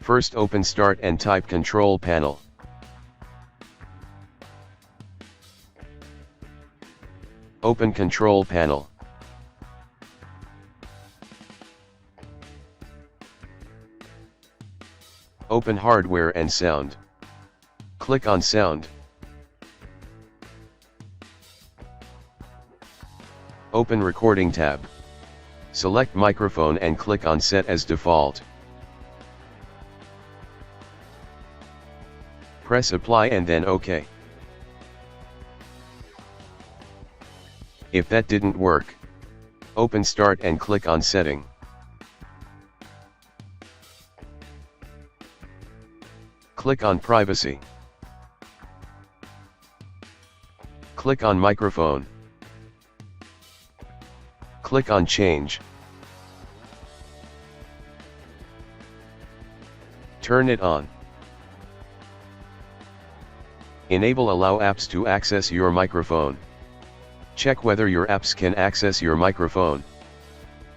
First open Start and type Control Panel. Open Control Panel. Open Hardware and Sound. Click on Sound. Open Recording tab. Select Microphone and click on Set as Default. Press Apply and then OK. If that didn't work, open Start and click on Setting. Click on Privacy. Click on Microphone. Click on Change. Turn it on. Enable Allow apps to access your microphone. Check whether your apps can access your microphone.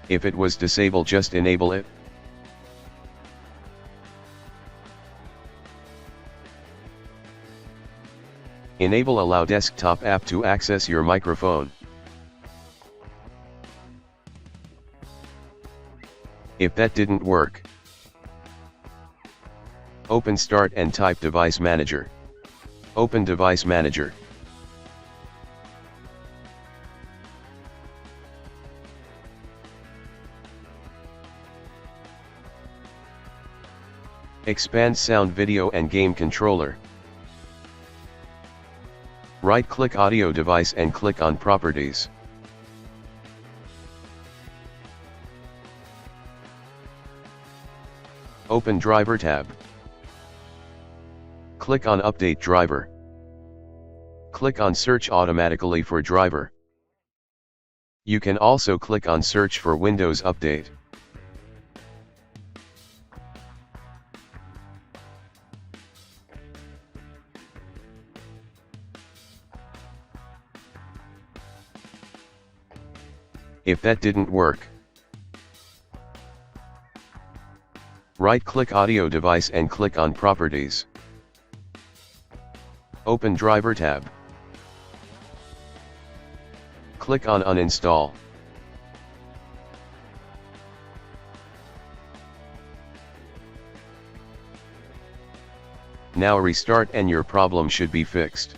If it was disabled, just enable it. Enable Allow Desktop app to access your microphone. If that didn't work, open Start and type Device Manager. Open Device Manager. Expand Sound, Video and Game Controller. Right-click Audio Device and click on Properties. Open Driver tab. Click on Update Driver. Click on Search automatically for driver. You can also click on Search for Windows Update. If that didn't work, right-click Audio Device and click on Properties. Open Driver tab. Click on Uninstall. Now restart and your problem should be fixed.